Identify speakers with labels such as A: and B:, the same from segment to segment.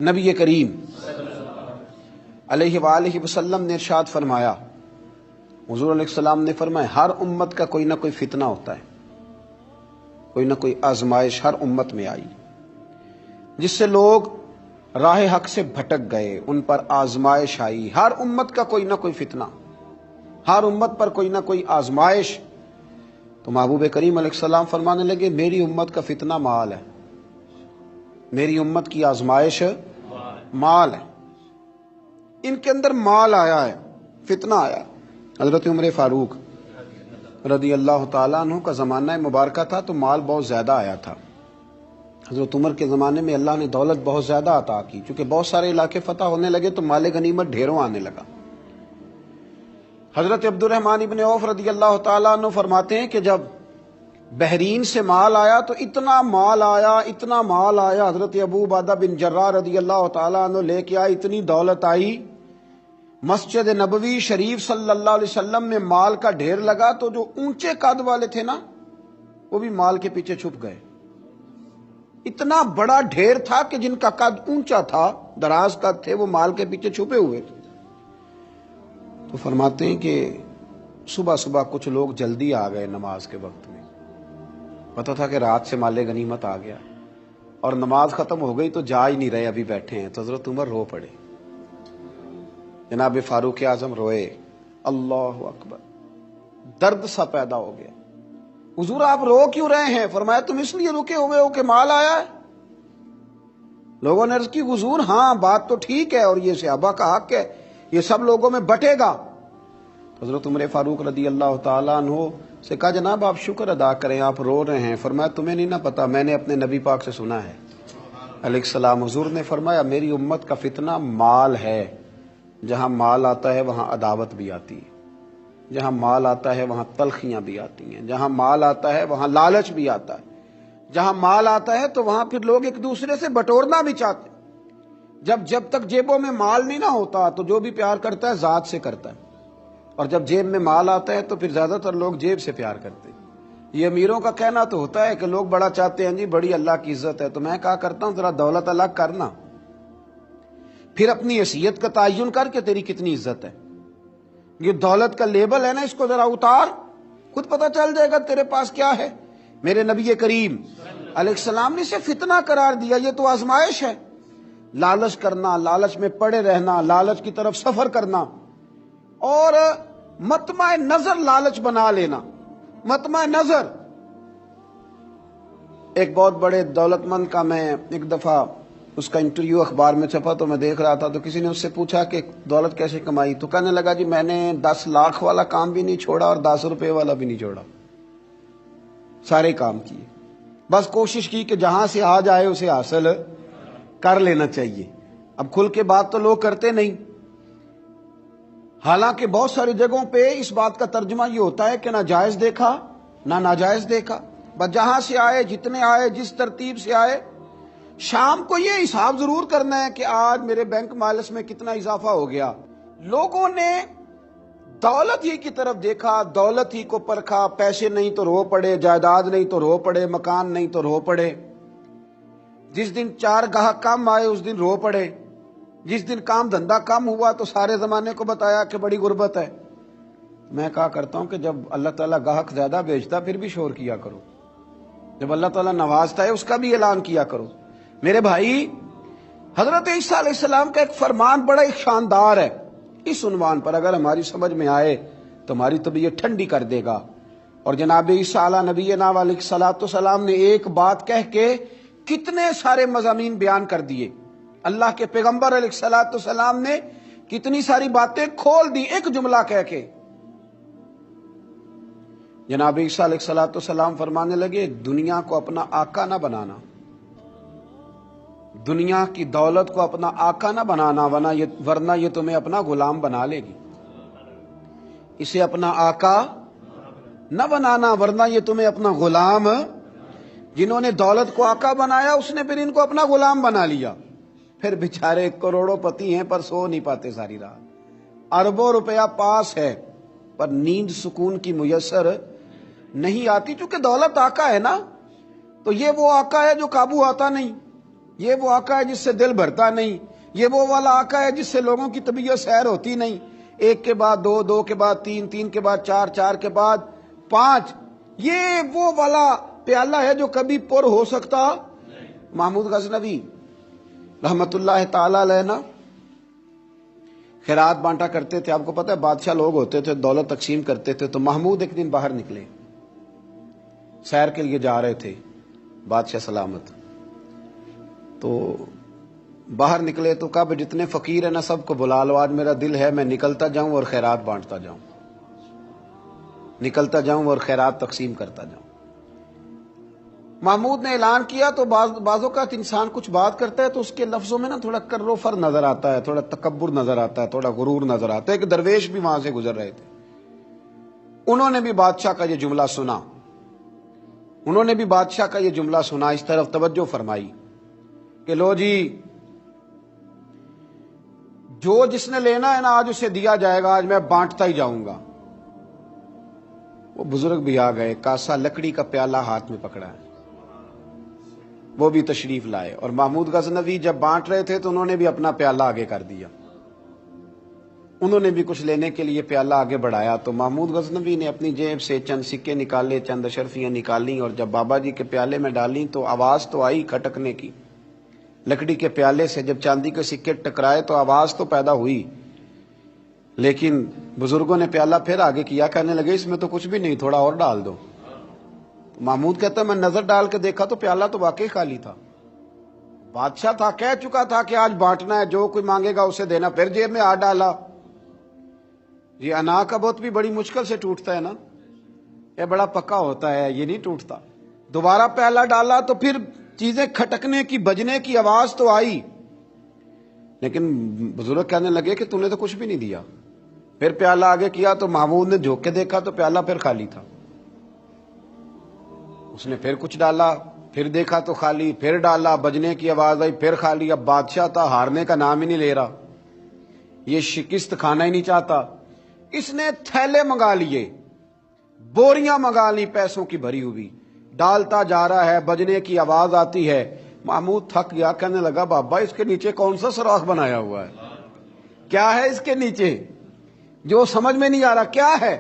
A: نبی کریم علیہ وآلہ وسلم نے ارشاد فرمایا، حضور علیہ السلام نے فرمایا، ہر امت کا کوئی نہ کوئی فتنہ ہوتا ہے، کوئی نہ کوئی آزمائش ہر امت میں آئی جس سے لوگ راہ حق سے بھٹک گئے، ان پر آزمائش آئی۔ ہر امت کا کوئی نہ کوئی فتنہ، ہر امت پر کوئی نہ کوئی آزمائش۔ تو محبوب کریم علیہ السلام فرمانے لگے، میری امت کا فتنہ مال ہے، میری امت کی آزمائش مال ہے، ان کے اندر مال آیا ہے، فتنہ آیا۔ حضرت عمر فاروق رضی اللہ تعالیٰ عنہ کا زمانہ مبارکہ تھا تو مال بہت زیادہ آیا تھا۔ حضرت عمر کے زمانے میں اللہ نے دولت بہت زیادہ عطا کی، چونکہ بہت سارے علاقے فتح ہونے لگے تو مال غنیمت ڈھیروں آنے لگا۔ حضرت عبد الرحمن ابن عوف رضی اللہ تعالیٰ عنہ فرماتے ہیں کہ جب بحرین سے مال آیا تو اتنا مال آیا، اتنا مال آیا، حضرت ابو عبیدہ بن جراح رضی اللہ تعالیٰ عنہ لے کے آئے، اتنی دولت آئی، مسجد نبوی شریف صلی اللہ علیہ وسلم میں مال کا ڈھیر لگا تو جو اونچے قد والے تھے نا وہ بھی مال کے پیچھے چھپ گئے۔ اتنا بڑا ڈھیر تھا کہ جن کا قد اونچا تھا، دراز قد تھے، وہ مال کے پیچھے چھپے ہوئے تھے۔ تو فرماتے ہیں کہ صبح صبح کچھ لوگ جلدی آ گئے، نماز کے وقت میں پتہ تھا کہ رات سے مال غنیمت آ گیا، اور نماز ختم ہو گئی تو جا ہی نہیں رہے، ابھی بیٹھے ہیں۔ تو حضرت عمر رو پڑے، جناب فاروق اعظم روئے، اللہ اکبر، درد سا پیدا ہو گیا۔ حضور آپ رو کیوں رہے ہیں؟ فرمایا تم اس لیے رکے ہوئے ہو کہ مال آیا ہے؟ لوگوں نے عرض کی حضور ہاں بات تو ٹھیک ہے، اور یہ صحابہ کا حق ہے، یہ سب لوگوں میں بٹے گا۔ حضرت عمر فاروق رضی اللہ تعالیٰ عنہ سے کہا جناب آپ شکر ادا کریں، آپ رو رہے ہیں۔ فرمایا تمہیں نہیں نہ پتا، میں نے اپنے نبی پاک سے سنا ہے علیہ السلام، حضور نے فرمایا میری امت کا فتنہ مال ہے، جہاں مال آتا ہے وہاں عداوت بھی آتی ہے، جہاں مال آتا ہے وہاں تلخیاں بھی آتی ہیں، جہاں مال آتا ہے وہاں لالچ بھی آتا ہے، جہاں مال آتا ہے تو وہاں پھر لوگ ایک دوسرے سے بٹورنا بھی چاہتے ہیں۔ جب تک جیبوں میں مال نہیں نہ ہوتا تو جو بھی پیار کرتا ہے ذات سے کرتا ہے، اور جب جیب میں مال آتا ہے تو پھر زیادہ تر لوگ جیب سے پیار کرتے ہیں۔ یہ امیروں کا کہنا تو ہوتا ہے کہ لوگ بڑا چاہتے ہیں، جی بڑی اللہ کی عزت ہے، تو میں کہا کرتا ہوں ذرا دولت الگ کرنا، پھر اپنی حیثیت کا تعین کر کے تیری کتنی عزت ہے۔ یہ دولت کا لیبل ہے نا، اس کو ذرا اتار، خود پتہ چل جائے گا تیرے پاس کیا ہے۔ میرے نبی کریم علیہ السلام نے اسے فتنہ قرار دیا، یہ تو آزمائش ہے۔ لالچ کرنا، لالچ میں پڑے رہنا، لالچ کی طرف سفر کرنا، اور مطمع نظر لالچ بنا لینا، مطمع نظر۔ ایک بہت بڑے دولت مند کا میں ایک دفعہ اس کا انٹرویو اخبار میں چھپا تو میں دیکھ رہا تھا، تو کسی نے اس سے پوچھا کہ دولت کیسے کمائی، تو کہنے لگا جی میں نے 10 لاکھ والا کام بھی نہیں چھوڑا اور 10 روپے والا بھی نہیں چھوڑا، سارے کام کیے، بس کوشش کی کہ جہاں سے آ جائے اسے حاصل کر لینا چاہیے۔ اب کھل کے بات تو لوگ کرتے نہیں، حالانکہ بہت ساری جگہوں پہ اس بات کا ترجمہ یہ ہوتا ہے کہ نہ جائز دیکھا نہ ناجائز دیکھا، بس جہاں سے آئے، جتنے آئے، جس ترتیب سے آئے۔ شام کو یہ حساب ضرور کرنا ہے کہ آج میرے بینک بیلنس میں کتنا اضافہ ہو گیا۔ لوگوں نے دولت ہی کی طرف دیکھا، دولت ہی کو پرکھا، پیسے نہیں تو رو پڑے، جائیداد نہیں تو رو پڑے، مکان نہیں تو رو پڑے۔ جس دن 4 گاہک کم آئے اس دن رو پڑے، جس دن کام دھندا کم ہوا تو سارے زمانے کو بتایا کہ بڑی غربت ہے۔ میں کہا کرتا ہوں کہ جب اللہ تعالیٰ گاہک زیادہ بیچتا پھر بھی شور کیا کرو، جب اللہ تعالیٰ نوازتا ہے اس کا بھی اعلان کیا کرو۔ میرے بھائی، حضرت عیسیٰ علیہ السلام کا ایک فرمان بڑا ہی شاندار ہے، اس عنوان پر اگر ہماری سمجھ میں آئے تو ہماری طبیعت ٹھنڈی کر دے گا۔ اور جناب عیسیٰ علیہ نبینا علیہ الصلوۃ والسلام نے ایک بات کہہ کے کتنے سارے مضامین بیان کر دیے، اللہ کے پیغمبر علیہ الصلوۃ والسلام نے کتنی ساری باتیں کھول دی ایک جملہ کہہ کے۔ جناب عیسیٰ علیہ الصلوۃ والسلام فرمانے لگے دنیا کو اپنا آقا نہ بنانا، دنیا کی دولت کو اپنا آقا نہ بنانا، ورنہ یہ تمہیں اپنا غلام بنا لے گی۔ اسے اپنا آقا نہ بنانا ورنہ یہ تمہیں اپنا غلام۔ جنہوں نے دولت کو آقا بنایا اس نے پھر ان کو اپنا غلام بنا لیا، پھر بیچارے کروڑوں پتی ہیں پر سو نہیں پاتے ساری رات، اربوں روپیہ پاس ہے پر نیند سکون کی میسر نہیں آتی، چونکہ دولت آقا ہے نا، تو یہ وہ آقا ہے جو قابو آتا نہیں۔ یہ وہ آقا ہے جس سے دل بھرتا نہیں، یہ وہ والا آقا ہے جس سے لوگوں کی طبیعت سیر ہوتی نہیں، ایک کے بعد دو، دو کے بعد تین، تین کے بعد چار، چار کے بعد پانچ، یہ وہ والا پیالہ ہے جو کبھی پر ہو سکتا۔ محمود غزنوی رحمت اللہ تعالی علیہ نا خیرات بانٹا کرتے تھے، آپ کو پتہ ہے بادشاہ لوگ ہوتے تھے، دولت تقسیم کرتے تھے، تو محمود ایک دن باہر نکلے، سیر کے لیے جا رہے تھے، بادشاہ سلامت، تو باہر نکلے تو کہا جتنے فقیر ہیں نا سب کو بلا لو، آج میرا دل ہے میں نکلتا جاؤں اور خیرات بانٹتا جاؤں، نکلتا جاؤں اور خیرات تقسیم کرتا جاؤں۔ محمود نے اعلان کیا تو بعض اوقات انسان کچھ بات کرتا ہے تو اس کے لفظوں میں نا تھوڑا کر و فر نظر آتا ہے، تھوڑا تکبر نظر آتا ہے، تھوڑا غرور نظر آتا ہے۔ ایک درویش بھی وہاں سے گزر رہے تھے، انہوں نے بھی بادشاہ کا یہ جملہ سنا، انہوں نے بھی بادشاہ کا یہ جملہ سنا، اس طرف توجہ فرمائی کہ لو جی جو جس نے لینا ہے نا آج اسے دیا جائے گا، آج میں بانٹتا ہی جاؤں گا۔ وہ بزرگ بھی آ گئے، کاسا لکڑی کا پیالہ ہاتھ میں پکڑا ہے، وہ بھی تشریف لائے، اور محمود غزنوی جب بانٹ رہے تھے تو انہوں نے بھی اپنا پیالہ آگے کر دیا، انہوں نے بھی کچھ لینے کے لیے پیالہ آگے بڑھایا، تو محمود غزنوی نے اپنی جیب سے چند سکے نکالے، چند اشرفیاں نکالیں، اور جب بابا جی کے پیالے میں ڈالیں تو آواز تو آئی کھٹکنے کی، لکڑی کے پیالے سے جب چاندی کے سکے ٹکرائے تو آواز تو پیدا ہوئی، لیکن بزرگوں نے پیالہ پھر آگے کیا، کہنے لگے اس میں تو کچھ بھی نہیں، تھوڑا اور ڈال دو۔ محمود کہتا ہے میں نظر ڈال کے دیکھا تو پیالہ تو واقعی خالی تھا، بادشاہ تھا، کہہ چکا تھا کہ آج بانٹنا ہے، جو کوئی مانگے گا اسے دینا، پھر جیب میں ہاتھ ڈالا۔ یہ انا کا بت بھی بڑی مشکل سے ٹوٹتا ہے نا، یہ بڑا پکا ہوتا ہے، یہ نہیں ٹوٹتا۔ دوبارہ پیالہ ڈالا تو پھر چیزیں کھٹکنے کی، بجنے کی آواز تو آئی، لیکن بزرگ کہنے لگے کہ تو نے تو کچھ بھی نہیں دیا۔ پھر پیالہ آگے کیا تو محمود نے جھوک کے دیکھا تو پیالہ پھر خالی تھا، اس نے پھر کچھ ڈالا، پھر دیکھا تو خالی، پھر ڈالا، بجنے کی آواز آئی، پھر خالی۔ اب بادشاہ تھا، ہارنے کا نام ہی نہیں لے رہا، یہ شکست کھانا ہی نہیں چاہتا، اس نے تھیلے منگا لیے، بوریاں منگا لی پیسوں کی بھری ہوئی، ڈالتا جا رہا ہے، بجنے کی آواز آتی ہے۔ محمود تھک گیا، کہنے لگا بابا اس کے نیچے کون سا سوراخ بنایا ہوا ہے، کیا ہے اس کے نیچے، جو سمجھ میں نہیں آ رہا کیا ہے۔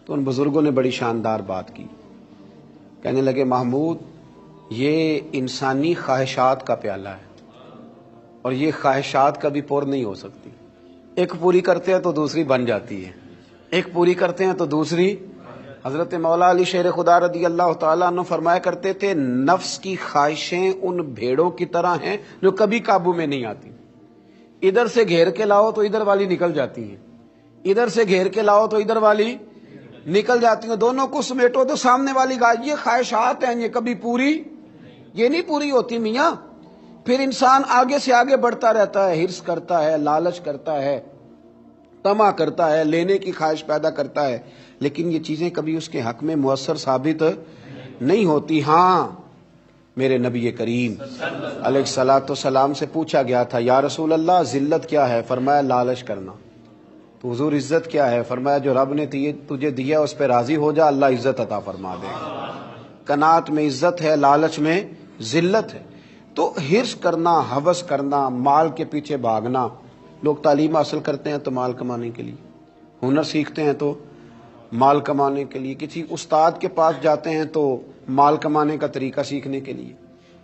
A: تو ان بزرگوں نے بڑی شاندار بات کی، کہنے لگے محمود یہ انسانی خواہشات کا پیالہ ہے، اور یہ خواہشات کبھی پور نہیں ہو سکتی، ایک پوری کرتے ہیں تو دوسری بن جاتی ہے، ایک پوری کرتے ہیں تو دوسری۔ حضرت مولا علی شیر خدا رضی اللہ تعالیٰ عنہ فرمایا کرتے تھے نفس کی خواہشیں ان بھیڑوں کی طرح ہیں جو کبھی قابو میں نہیں آتی، ادھر سے گھیر کے لاؤ تو ادھر والی نکل جاتی ہیں، ادھر سے گھیر کے لاؤ تو ادھر والی نکل جاتی ہیں، دونوں کو سمیٹو تو سامنے والی گائے۔ یہ خواہشات ہیں، یہ کبھی پوری یہ نہیں پوری ہوتی میاں۔ پھر انسان آگے سے آگے بڑھتا رہتا ہے، ہرس کرتا ہے، لالچ کرتا ہے، طمع کرتا ہے، لینے کی خواہش پیدا کرتا ہے، لیکن یہ چیزیں کبھی اس کے حق میں مؤثر ثابت نہیں ہوتی۔ ہاں میرے نبی کریم علیہ الصلوۃ والسلام سے پوچھا گیا تھا یا رسول اللہ ذلت کیا ہے؟ فرمایا لالچ کرنا۔ تو حضور عزت کیا ہے؟ فرمایا جو رب نے تجھے دیا اس پہ راضی ہو جا، اللہ عزت عطا فرما دے گا۔ قناعت میں عزت ہے، لالچ میں ذلت ہے۔ تو ہرس کرنا، ہوس کرنا، مال کے پیچھے بھاگنا، لوگ تعلیم حاصل کرتے ہیں تو مال کمانے کے لیے، ہنر سیکھتے ہیں تو مال کمانے کے لیے، کسی استاد کے پاس جاتے ہیں تو مال کمانے کا طریقہ سیکھنے کے لیے،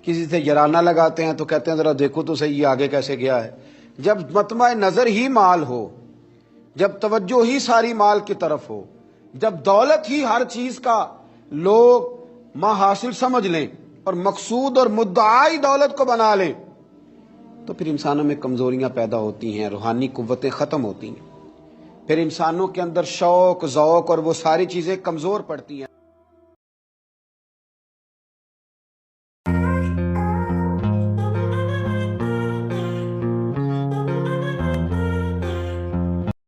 A: کسی سے یارانہ لگاتے ہیں تو کہتے ہیں ذرا دیکھو تو صحیح یہ آگے کیسے گیا ہے۔ جب مطمع نظر ہی مال ہو، جب توجہ ہی ساری مال کی طرف ہو، جب دولت ہی ہر چیز کا لوگ حاصل سمجھ لیں اور مقصود اور مدعائی دولت کو بنا لیں، تو پھر انسانوں میں کمزوریاں پیدا ہوتی ہیں، روحانی قوتیں ختم ہوتی ہیں، پھر انسانوں کے اندر شوق، ذوق اور وہ ساری چیزیں کمزور پڑتی ہیں۔